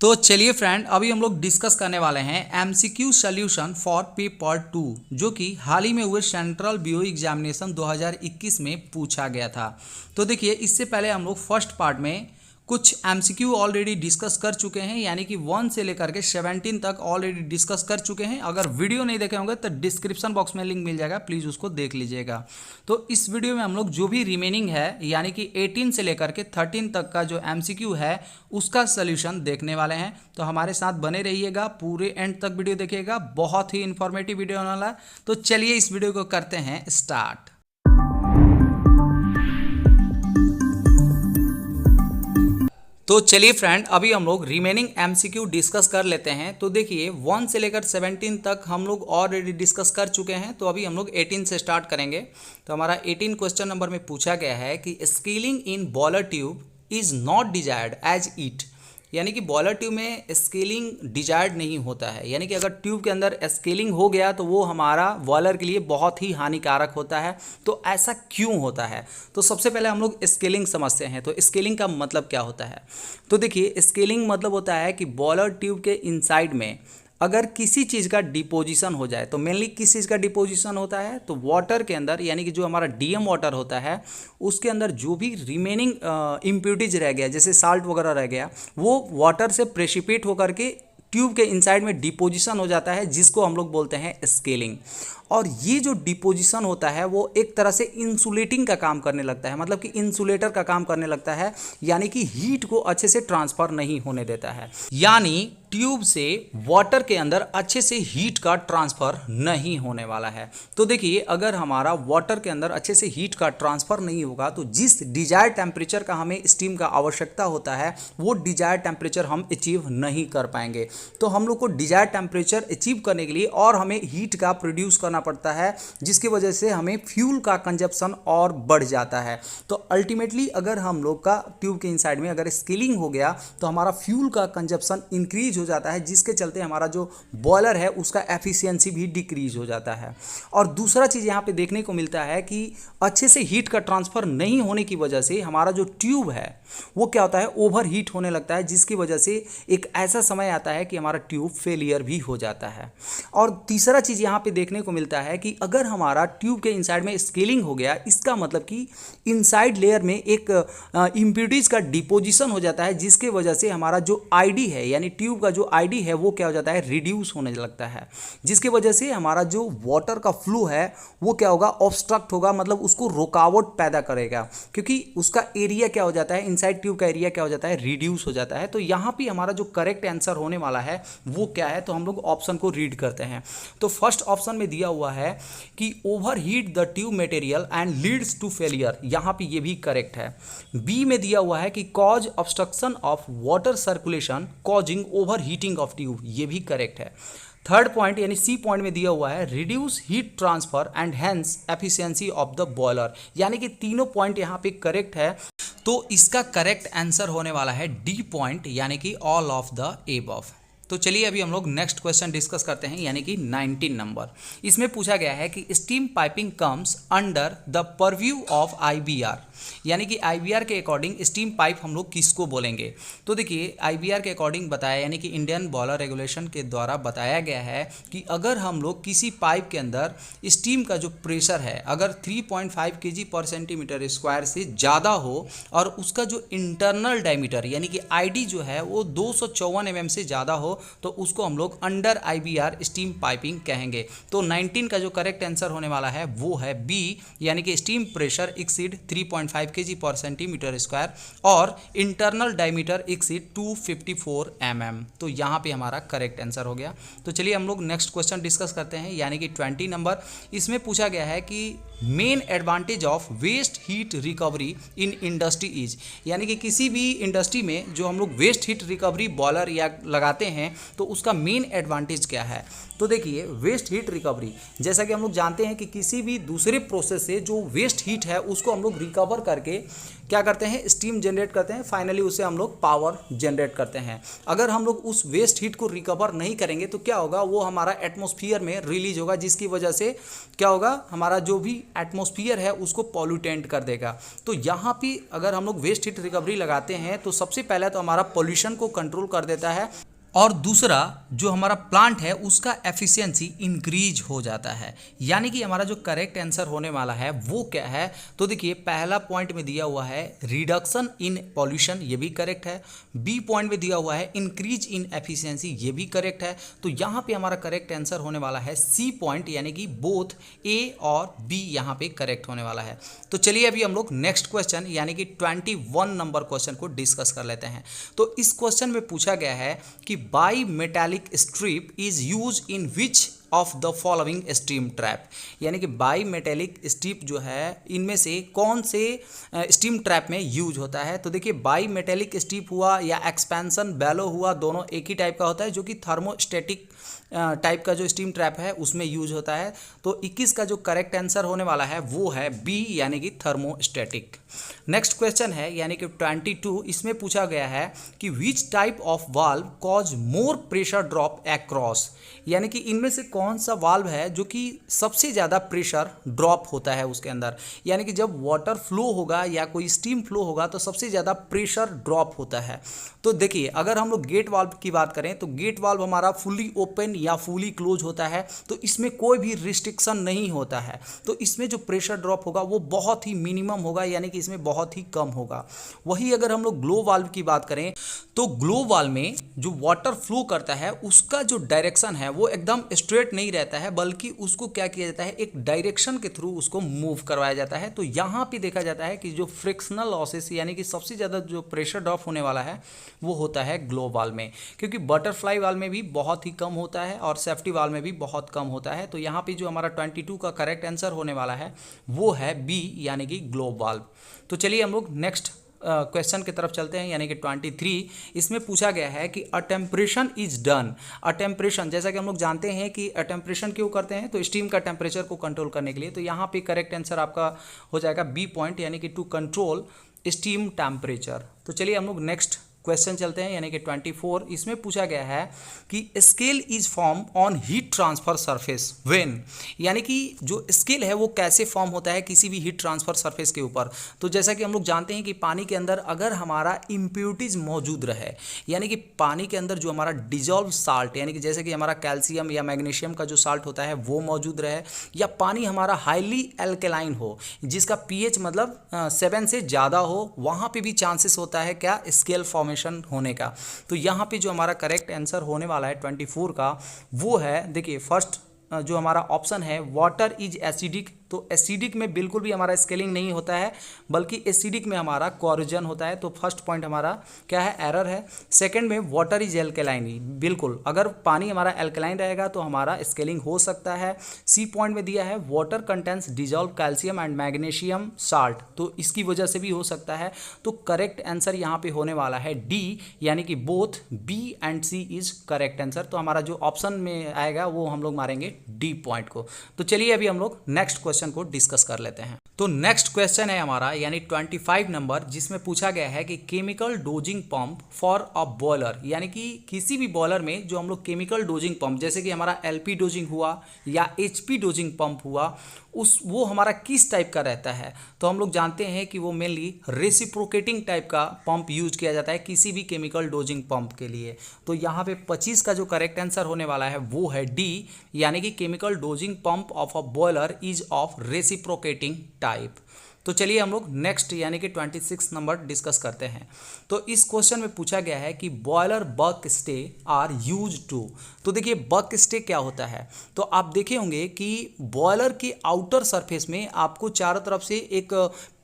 तो चलिए फ्रेंड, अभी हम लोग डिस्कस करने वाले हैं एमसीक्यू सॉल्यूशन फॉर पेपर 2, जो कि हाल ही में हुए सेंट्रल ब्यूरो एग्जामिनेशन 2021 में पूछा गया था। तो देखिए, इससे पहले हम लोग फर्स्ट पार्ट में कुछ एमसीक्यू ऑलरेडी डिस्कस कर चुके हैं, यानी कि 1 से लेकर के 17 तक ऑलरेडी डिस्कस कर चुके हैं। अगर वीडियो नहीं देखे होंगे तो डिस्क्रिप्शन बॉक्स में लिंक मिल जाएगा, प्लीज़ उसको देख लीजिएगा। तो इस वीडियो में हम लोग जो भी रिमेनिंग है, यानी कि 18 से लेकर के 13 तक का जो एमसीक्यू है उसका सोल्यूशन देखने वाले हैं। तो हमारे साथ बने रहिएगा, पूरे एंड तक वीडियो देखिएगा, बहुत ही इंफॉर्मेटिव वीडियो होने वाला है। तो चलिए इस वीडियो को करते हैं स्टार्ट। तो चलिए फ्रेंड, अभी हम लोग रिमेनिंग एमसीक्यू डिस्कस कर लेते हैं। तो देखिए, 1 से लेकर 17 तक हम लोग ऑलरेडी डिस्कस कर चुके हैं। तो अभी हम लोग 18 से स्टार्ट करेंगे। तो हमारा 18 क्वेश्चन नंबर में पूछा गया है कि scaling in boiler tube is not desired as it, यानी कि बॉलर ट्यूब में स्केलिंग डिजायर्ड नहीं होता है, यानी कि अगर ट्यूब के अंदर स्केलिंग हो गया तो वो हमारा बॉलर के लिए बहुत ही हानिकारक होता है। तो ऐसा क्यों होता है? तो सबसे पहले हम लोग स्केलिंग समझते हैं। तो स्केलिंग का मतलब क्या होता है? तो देखिए, स्केलिंग मतलब होता है कि बॉलर ट्यूब के इनसाइड में अगर किसी चीज़ का डिपोजिशन हो जाए, तो मेनली किस चीज़ का डिपोजिशन होता है? तो वाटर के अंदर, यानी कि जो हमारा डीएम वाटर होता है उसके अंदर जो भी रिमेनिंग इम्प्यूरिटीज रह गया, जैसे साल्ट वगैरह रह गया, वो वाटर से प्रेसिपिटेट होकर के ट्यूब के इनसाइड में डिपोजिशन हो जाता है, जिसको हम लोग बोलते हैं स्केलिंग। और ये जो डिपोजिशन होता है वो एक तरह से इंसुलेटिंग का काम करने लगता है, मतलब कि इंसुलेटर का काम करने लगता है, यानी कि हीट को अच्छे से ट्रांसफर नहीं होने देता है। यानी ट्यूब से वाटर के अंदर अच्छे से हीट का ट्रांसफर नहीं होने वाला है। तो देखिए, अगर हमारा वाटर के अंदर अच्छे से हीट का ट्रांसफर नहीं होगा तो जिस डिजायर्ड टेम्परेचर का हमें स्टीम का आवश्यकता होता है वो डिजायर्ड टेम्परेचर हम अचीव नहीं कर पाएंगे। तो हम लोग को डिजायर्ड टेम्परेचर अचीव करने के लिए और हमें हीट का प्रोड्यूस करना पड़ता है, जिसकी वजह से हमें फ्यूल का कंजप्शन और बढ़ जाता है। तो अल्टीमेटली अगर हम लोग का ट्यूब के इनसाइड में अगर स्केलिंग हो गया तो हमारा फ्यूल का कंजप्शन इंक्रीज हो जाता है, जिसके चलते हमारा जो बॉयलर है उसका एफिशिएंसी भी डिक्रीज हो जाता है। और दूसरा चीज़ यहाँ पे देखने को मिलता है कि अच्छे से हीट का ट्रांसफर नहीं होने की वजह से हमारा जो ट्यूब है वो क्या होता है, ओवर हीट होने लगता है, जिसकी वजह से एक ऐसा समय आता है कि हमारा ट्यूब फेलियर भी हो जाता है। और तीसरा चीज़ यहाँ पे देखने को मिलता है कि अगर हमारा ट्यूब के इनसाइड में स्केलिंग हो गया, इसका मतलब कि इनसाइड लेयर में एक इम्प्यूरिटीज का डिपोजिशन हो जाता है, जिसके वजह से हमारा जो आईडी है, यानी ट्यूब का जो आईडी है वो क्या हो जाता है, रिड्यूस होने लगता है, जिसकी वजह से हमारा जो वाटर का फ्लो है वो क्या होगा, ऑब्स्ट्रक्ट होगा, मतलब उसको रुकावट पैदा करेगा, क्योंकि उसका एरिया क्या हो जाता है, इनसाइड ट्यूब का एरिया क्या हो जाता है, रिड्यूस हो जाता है। तो यहाँ पे हमारा जो करेक्ट आंसर होने वाला है वो क्या है? तो हम लोग ऑप्शन को रीड करते हैं। तो फर्स्ट ऑप्शन में दिया हुआ है कि over heat the tube material and leads to failure, यहाँ पे ये भी करेक्ट है। बी में दिया हुआ है कि cause obstruction of water circulation causing over heating of tube, ये भी करेक्ट है। थर्ड पॉइंट यानी सी पॉइंट में दिया हुआ है reduce heat transfer and hence efficiency of the boiler, यानी कि तीनों पॉइंट यहाँ पे करेक्ट है। तो इसका करेक्ट आंसर होने वाला है डी पॉइंट, यानी कि ऑल ऑफ द एबव। तो चलिए अभी हम लोग नेक्स्ट क्वेश्चन डिस्कस करते हैं, यानी कि 19 नंबर। इसमें पूछा गया है कि steam piping comes under the purview of IBR, यानी कि आईबीआर के अकॉर्डिंग स्टीम पाइप हम लोग किसको बोलेंगे? तो देखिए, आईबीआर के अकॉर्डिंग बताया, यानी कि इंडियन बॉयलर रेगुलेशन के द्वारा बताया गया है कि अगर हम लोग किसी पाइप के अंदर स्टीम का जो प्रेशर है अगर 3.5 kg पर सेंटीमीटर स्क्वायर से ज़्यादा हो और उसका जो इंटरनल डायमीटर यानी कि आईडी जो है वो 254 mm से ज़्यादा हो, तो उसको हम लोग अंडर आईबीआर स्टीम पाइपिंग कहेंगे। तो 19 का जो करेक्ट आंसर होने वाला है वो है बी, यानी कि स्टीम प्रेशर एक्सीड 3.5 kg पर सेंटीमीटर स्क्वायर और इंटरनल डायमीटर एक्सीड 254 mm। तो यहाँ पे हमारा करेक्ट आंसर हो गया। तो चलिए हम लोग नेक्स्ट क्वेश्चन डिस्कस करते हैं, यानी कि 20 नंबर। इसमें पूछा गया है कि main advantage of waste heat recovery in industry is, यानी कि किसी भी इंडस्ट्री में जो हम लोग वेस्ट हीट रिकवरी बॉयलर या लगाते हैं तो उसका मेन एडवांटेज क्या है? तो देखिए, वेस्ट हीट रिकवरी, जैसा कि हम लोग जानते हैं कि किसी भी दूसरे प्रोसेस से जो वेस्ट हीट है उसको हम लोग रिकवर करके क्या करते हैं, स्टीम जनरेट करते हैं, फाइनली उससे हम लोग पावर जनरेट करते हैं। अगर हम लोग उस वेस्ट हीट को रिकवर नहीं करेंगे तो क्या होगा, वो हमारा एटमॉस्फेयर में रिलीज होगा, जिसकी वजह से क्या होगा, हमारा जो भी एटमॉस्फेयर है उसको पॉल्यूटेंट कर देगा। तो यहाँ पे अगर हम लोग वेस्ट हीट रिकवरी लगाते हैं तो सबसे पहले तो हमारा पोल्यूशन को कंट्रोल कर देता है, और दूसरा जो हमारा प्लांट है उसका एफिशिएंसी इंक्रीज हो जाता है। यानी कि हमारा जो करेक्ट आंसर होने वाला है वो क्या है, तो देखिए पहला पॉइंट में दिया हुआ है रिडक्शन इन पॉल्यूशन, ये भी करेक्ट है। बी पॉइंट में दिया हुआ है इंक्रीज इन एफिशिएंसी, ये भी करेक्ट है। तो यहाँ पे हमारा करेक्ट आंसर होने वाला है सी पॉइंट, यानी कि बोथ ए और बी यहाँ पे करेक्ट होने वाला है। तो चलिए अभी हम लोग नेक्स्ट क्वेश्चन यानी कि 21 नंबर क्वेश्चन को डिस्कस कर लेते हैं। तो इस क्वेश्चन में पूछा गया है कि bimetallic strip is use in which of the following steam trap, यानी कि बाईमेटालिक स्ट्रिप जो है इनमें से कौन से स्टीम ट्रैप में यूज होता है। तो देखिए बाईमेटालिक स्ट्रिप हुआ या एक्सपेंशन बैलो हुआ, दोनों एक ही टाइप का होता है जो कि थर्मोस्टेटिक टाइप का जो स्टीम ट्रैप है उसमें यूज होता है। तो 21 का जो करेक्ट आंसर होने वाला है वो है बी, यानी कि थर्मोस्टेटिक। नेक्स्ट क्वेश्चन है यानी कि 22, इसमें पूछा गया है कि which type of valve cause more pressure drop across, यानी कि इनमें से कौन सा वाल्व है जो कि सबसे ज़्यादा प्रेशर ड्रॉप होता है उसके अंदर। यानी कि जब वाटर फ्लो होगा या कोई स्टीम फ्लो होगा तो सबसे ज़्यादा प्रेशर ड्रॉप होता है। तो देखिए अगर हम लोग गेट वाल्व की बात करें तो गेट वाल्व हमारा फुली ओपन या फुली क्लोज होता है, तो इसमें कोई भी रिस्ट्रिक्शन नहीं होता है। तो इसमें जो प्रेशर ड्रॉप होगा वो बहुत ही मिनिमम होगा, यानी कि इसमें बहुत ही कम होगा। वही अगर हम लोग ग्लो वाल्व की बात करें तो ग्लो वाल्व में जो वाटर फ्लो करता है उसका जो डायरेक्शन है वो एकदम स्ट्रेट नहीं रहता है, बल्कि उसको क्या किया जाता है, एक डायरेक्शन के थ्रू उसको मूव करवाया जाता है। तो यहाँ पे देखा जाता है कि जो फ्रिक्शनल लॉसेस यानी कि सबसे ज़्यादा जो प्रेशर ड्रॉप होने वाला है वो होता है ग्लो वाल्व में, क्योंकि बटरफ्लाई वाल्व में भी बहुत ही कम होता है और सेफ्टी वाल्व में भी बहुत कम होता है। तो यहाँ पे जो हमारा 22 का करेक्ट आंसर होने वाला है वो है बी, यानी कि ग्लो वाल्व। तो चलिए हम लोग नेक्स्ट क्वेश्चन की तरफ चलते हैं यानी कि 23। इसमें पूछा गया है कि अटेम्परेशन इज डन। अटेम्परेशन जैसा कि हम लोग जानते हैं कि अटेम्परेशन क्यों करते हैं, तो स्टीम का टेम्परेचर को कंट्रोल करने के लिए। तो यहाँ पे करेक्ट आंसर आपका हो जाएगा बी पॉइंट, यानी कि टू कंट्रोल स्टीम टेम्परेचर। तो चलिए हम लोग नेक्स्ट क्वेश्चन चलते हैं यानी कि 24। इसमें पूछा गया है कि scale is form on heat transfer surface when, यानी कि जो स्केल है वो कैसे फॉर्म होता है किसी भी हीट ट्रांसफर सरफेस के ऊपर। तो जैसा कि हम लोग जानते हैं कि पानी के अंदर अगर हमारा इम्प्योरिटीज मौजूद रहे, यानी कि पानी के अंदर जो हमारा डिजॉल्व साल्ट यानी कि जैसे कि हमारा कैल्शियम या मैग्नीशियम का जो साल्ट होता है वो मौजूद रहे, या पानी हमारा हाईली एल्केलाइन हो जिसका पीएच मतलब 7 से ज़्यादा हो, वहाँ पे भी चांसेस होता है क्या, स्केल फॉर्मेशन होने का। तो यहाँ पे जो हमारा करेक्ट आंसर होने वाला है 24 का वो है, देखिए फर्स्ट जो हमारा ऑप्शन है वाटर इज एसिडिक। तो एसिडिक में बिल्कुल भी हमारा स्केलिंग नहीं होता है, बल्कि एसिडिक में हमारा कोरोजन होता है। तो फर्स्ट पॉइंट हमारा क्या है, एरर है। सेकंड में वाटर इज एल्केलाइन, बिल्कुल अगर पानी हमारा एल्केलाइन रहेगा तो हमारा स्केलिंग हो सकता है। सी पॉइंट में दिया है water contains dissolve calcium and magnesium salt, तो इसकी वजह से भी हो सकता है। तो करेक्ट आंसर यहाँ पे होने वाला है डी, यानी कि both B and C is correct answer. तो हमारा जो ऑप्शन में आएगा वो हम लोग मारेंगे डी पॉइंट को। तो चलिए अभी हम लोग नेक्स्ट क्वेश्चन को डिस्कस कर लेते हैं। तो नेक्स्ट क्वेश्चन है हमारा यानी 25 नंबर, जिसमें पूछा गया है कि chemical dosing pump for a boiler, यानी कि किसी भी बॉयलर में जो हम लोग केमिकल डोजिंग पंप जैसे कि हमारा एलपी डोजिंग हुआ या एचपी डोजिंग पंप हुआ वो हमारा किस टाइप का रहता है। तो हम लोग जानते हैं कि वो मेनली रेसिप्रोकेटिंग टाइप का पंप यूज किया जाता है किसी भी केमिकल डोजिंग पंप के लिए। तो यहाँ पे 25 का जो करेक्ट आंसर होने वाला है वो है डी, यानी कि chemical dosing pump of a boiler is of reciprocating type. तो चलिए हम लोग नेक्स्ट यानी कि 26 नंबर डिस्कस करते हैं। तो इस क्वेश्चन में पूछा गया है कि boiler buck stay are used to. तो देखिए बक स्टे क्या होता है, तो आप देखे होंगे कि बॉयलर के आउटर सरफेस में आपको चारों तरफ से एक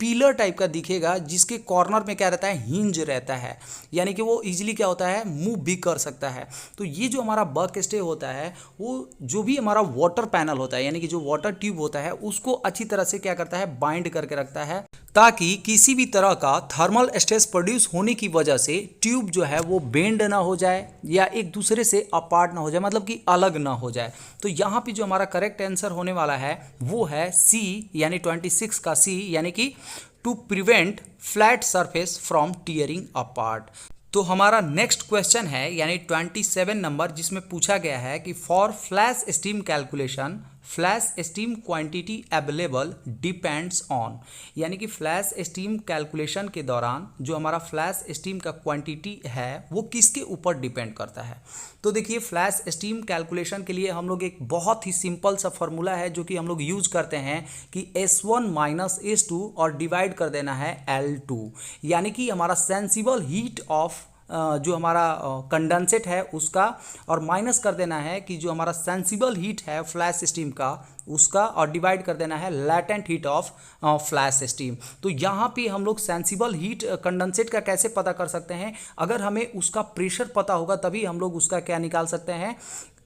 पिलर टाइप का दिखेगा जिसके कॉर्नर में क्या रहता है, हिंज रहता है, यानी कि वो इजीली क्या होता है, मूव भी कर सकता है। तो ये जो हमारा बक स्टे होता है वो जो भी हमारा वाटर पैनल होता है यानी कि जो वाटर ट्यूब होता है उसको अच्छी तरह से क्या करता है, बाइंड करके रखता है, ताकि किसी भी तरह का थर्मल स्ट्रेस प्रोड्यूस होने की वजह से ट्यूब जो है वो बेंड ना हो जाए या एक दूसरे से अपार्ट ना हो जाए, मतलब कि अलग ना हो जाए। तो यहाँ पे जो हमारा करेक्ट आंसर होने वाला है वो है सी, यानी 26 का सी, यानी कि to prevent flat surface from tearing apart. तो हमारा नेक्स्ट क्वेश्चन है यानी 27 नंबर, जिसमें पूछा गया है कि for flash steam calculation flash steam quantity available depends on, यानी कि फ्लैश स्टीम कैलकुलेशन के दौरान जो हमारा फ्लैश स्टीम का क्वांटिटी है वो किसके ऊपर डिपेंड करता है। तो देखिए फ्लैश स्टीम कैलकुलेशन के लिए हम लोग एक बहुत ही सिंपल सा फॉर्मूला है जो कि हम लोग यूज करते हैं कि S1 माइनस S2 और डिवाइड कर देना है L2, यानी कि हमारा सेंसिबल हीट ऑफ जो हमारा कंडेंसेट है उसका, और माइनस कर देना है कि जो हमारा सेंसिबल हीट है फ्लैश स्टीम का उसका, और डिवाइड कर देना है latent heat of flash steam. तो यहाँ पे हम लोग सेंसिबल हीट कंडेंसेट का कैसे पता कर सकते हैं, अगर हमें उसका प्रेशर पता होगा तभी हम लोग उसका क्या निकाल सकते हैं,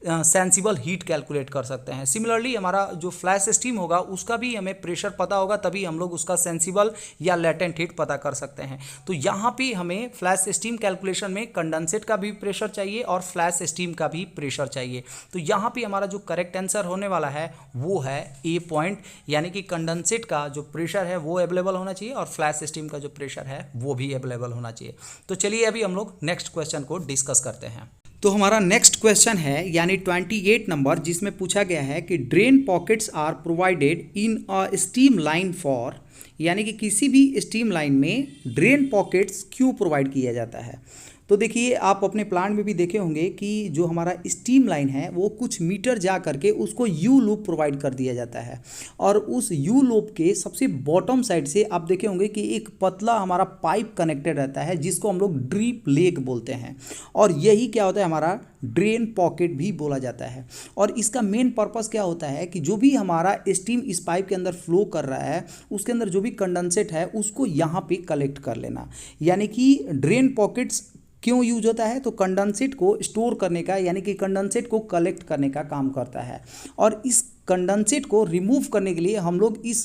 सेंसिबल हीट कैलकुलेट कर सकते हैं। सिमिलरली हमारा जो फ्लैश स्टीम होगा उसका भी हमें प्रेशर पता होगा तभी हम लोग उसका सेंसिबल या लेटेंट हीट पता कर सकते हैं। तो यहाँ पे हमें फ्लैश स्टीम कैलकुलेशन में कंडेंसेट का भी प्रेशर चाहिए और फ्लैश स्टीम का भी प्रेशर चाहिए। तो यहाँ पे हमारा जो करेक्ट आंसर होने वाला है वो है ए पॉइंट, यानी कि कंडेंसेट का जो प्रेशर है वो अवेलेबल होना चाहिए और फ्लैश स्टीम का जो प्रेशर है वो भी अवेलेबल होना चाहिए। तो चलिए अभी हम लोग नेक्स्ट क्वेश्चन को डिस्कस करते हैं। तो हमारा नेक्स्ट क्वेश्चन है यानी 28 नंबर, जिसमें पूछा गया है कि drain pockets are provided in a steam line for, यानी कि किसी भी स्टीम लाइन में ड्रेन पॉकेट्स क्यों प्रोवाइड किया जाता है। तो देखिए आप अपने प्लान में भी देखे होंगे कि जो हमारा स्टीम लाइन है वो कुछ मीटर जा करके उसको यू लूप प्रोवाइड कर दिया जाता है, और उस यू लूप के सबसे बॉटम साइड से आप देखे होंगे कि एक पतला हमारा पाइप कनेक्टेड रहता है जिसको हम लोग ड्रीप लेग बोलते हैं, और यही क्या होता है हमारा ड्रेन पॉकेट भी बोला जाता है। और इसका मेन पर्पस क्या होता है कि जो भी हमारा स्टीम इस पाइप के अंदर फ्लो कर रहा है उसके अंदर जो भी कंडेंसेट है उसको यहाँ पे कलेक्ट कर लेना, यानी कि ड्रेन पॉकेट्स क्यों यूज होता है, तो कंडेंसेट को स्टोर करने का, यानी कि कंडेंसेट को कलेक्ट करने का काम करता है। और इस कंडेंसेट को रिमूव करने के लिए हम लोग इस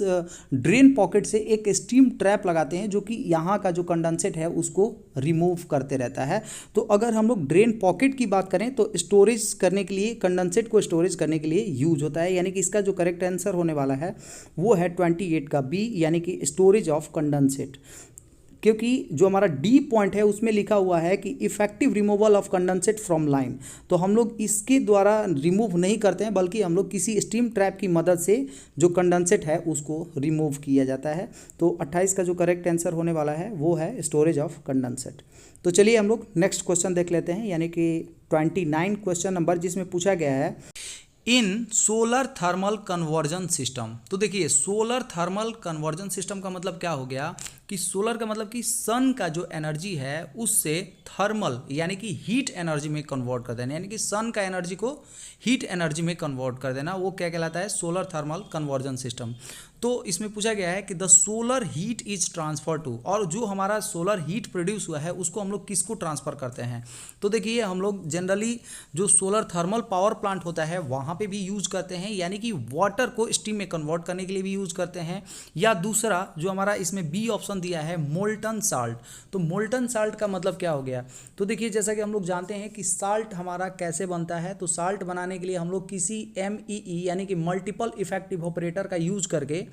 ड्रेन पॉकेट से एक स्टीम ट्रैप लगाते हैं जो कि यहाँ का जो कंडेंसेट है उसको रिमूव करते रहता है। तो अगर हम लोग ड्रेन पॉकेट की बात करें तो स्टोरेज करने के लिए, कंडेंसेट को स्टोरेज करने के लिए यूज होता है, यानी कि इसका जो करेक्ट आंसर होने वाला है वो है 28 का बी, यानी कि स्टोरेज ऑफ कंडेंसेट। क्योंकि जो हमारा डी पॉइंट है उसमें लिखा हुआ है कि effective removal of condensate from line, तो हम लोग इसके द्वारा रिमूव नहीं करते हैं बल्कि हम लोग किसी स्टीम ट्रैप की मदद से जो कंडेंसेट है उसको रिमूव किया जाता है। तो 28 का जो करेक्ट आंसर होने वाला है वो है स्टोरेज ऑफ कंडेंसेट। तो चलिए हम लोग नेक्स्ट क्वेश्चन देख लेते हैं, यानी कि 29 क्वेश्चन नंबर, जिसमें पूछा गया है इन सोलर थर्मल कन्वर्जन सिस्टम। तो देखिए सोलर थर्मल कन्वर्जन सिस्टम का मतलब क्या हो गया कि सोलर का मतलब कि सन का जो एनर्जी है उससे थर्मल यानी कि हीट एनर्जी में कन्वर्ट कर देना, यानी कि सन का एनर्जी को हीट एनर्जी में कन्वर्ट कर देना, वो क्या कहलाता है, सोलर थर्मल कन्वर्जन सिस्टम। तो इसमें पूछा गया है कि the solar heat is transfer to, और जो हमारा सोलर हीट प्रोड्यूस हुआ है उसको हम लोग किसको ट्रांसफ़र करते हैं। तो देखिए हम लोग जनरली जो सोलर थर्मल पावर प्लांट होता है वहाँ पे भी यूज करते हैं, यानी कि वाटर को स्टीम में कन्वर्ट करने के लिए भी यूज करते हैं, या दूसरा जो हमारा इसमें बी ऑप्शन दिया है मोल्टन साल्ट। तो मोल्टन साल्ट का मतलब क्या हो गया, तो देखिए जैसा कि हम लोग जानते हैं कि साल्ट हमारा कैसे बनता है, तो साल्ट बनाने के लिए हम लोग किसी MEE यानी कि मल्टीपल इफेक्ट इवोपरेटर का यूज करके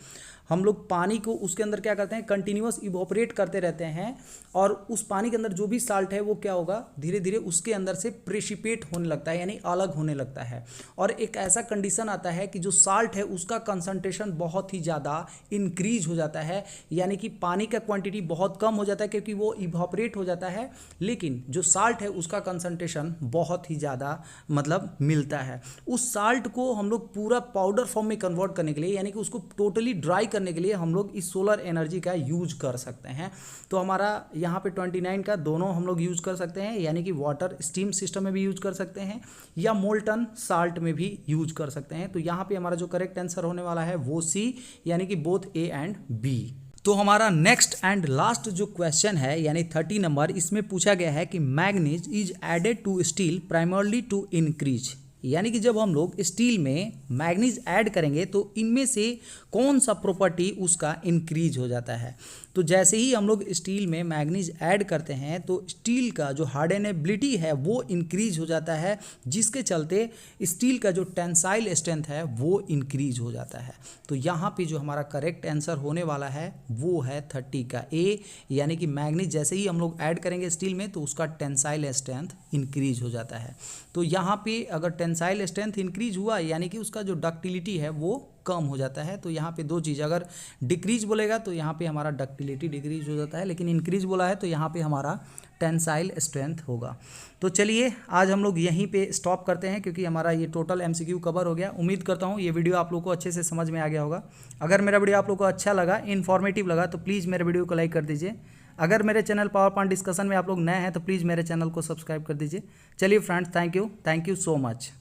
हम लोग पानी को उसके अंदर क्या करते हैं, कंटिन्यूअस इवोपरेट करते रहते हैं, और उस पानी के अंदर जो भी साल्ट है वो क्या होगा, धीरे धीरे उसके अंदर से प्रेसिपिटेट होने लगता है, यानी अलग होने लगता है। और एक ऐसा कंडीशन आता है कि जो साल्ट है उसका कंसंट्रेशन बहुत ही ज़्यादा इंक्रीज हो जाता है, यानी कि पानी का क्वांटिटी बहुत कम हो जाता है क्योंकि वो इवोपरेट हो जाता है, लेकिन जो साल्ट है उसका कंसंट्रेशन बहुत ही ज़्यादा मतलब मिलता है। उस साल्ट को हम लोग पूरा पाउडर फॉर्म में कन्वर्ट करने के लिए, यानी कि उसको टोटली ड्राई करने के लिए हम लोग इस सोलर एनर्जी का यूज कर सकते हैं। तो हमारा यहाँ पे 29 का दोनों हम लोग यूज कर सकते हैं, यानी कि वाटर स्टीम सिस्टम में भी यूज कर सकते हैं या मोल्टन साल्ट में भी यूज कर सकते हैं। तो यहाँ पे हमारा जो करेक्ट आंसर होने वाला है वो सी, यानी कि बोथ ए एंड बी। तो हमारा नेक्स्ट एंड लास्ट जो क्वेश्चन है यानी 30 नंबर, इसमें पूछा गया है कि manganese is added to steel primarily to increase, यानी कि जब हम लोग स्टील में मैग्नीज ऐड करेंगे तो इनमें से कौन सा प्रॉपर्टी उसका इंक्रीज हो जाता है। तो जैसे ही हम लोग स्टील में मैग्नीज ऐड करते हैं तो स्टील का जो हार्डनेबिलिटी है वो इंक्रीज हो जाता है, जिसके चलते स्टील का जो टेंसाइल स्ट्रेंथ है वो इंक्रीज हो जाता है। तो यहाँ पे जो हमारा करेक्ट आंसर होने वाला है वो है 30 का ए, यानी कि मैग्नीज जैसे ही हम लोग ऐड करेंगे स्टील में तो उसका टेंसाइल स्ट्रेंथ इंक्रीज हो जाता है। तो यहाँ पे अगर टेंसाइल स्ट्रेंथ इंक्रीज हुआ यानी कि उसका जो डक्टिलिटी है वो कम हो जाता है। तो यहाँ पे दो चीज़, अगर डिक्रीज बोलेगा तो यहाँ पे हमारा डक्टिलिटी डिक्रीज हो जाता है, लेकिन इंक्रीज बोला है तो यहाँ पे हमारा टेंसाइल स्ट्रेंथ होगा। तो चलिए आज हम लोग यहीं पे स्टॉप करते हैं क्योंकि हमारा ये टोटल एमसीक्यू कवर हो गया। उम्मीद करता हूँ ये वीडियो आप लोग को अच्छे से समझ में आ गया होगा। अगर मेरा वीडियो आप लोग को अच्छा लगा, इन्फॉर्मेटिव लगा, तो प्लीज़ मेरे वीडियो को लाइक कर दीजिए। अगर मेरे चैनल पावर पॉइंट डिस्कशन में आप लोग नए हैं तो प्लीज़ मेरे चैनल को सब्सक्राइब कर दीजिए। चलिए friends, thank you so much.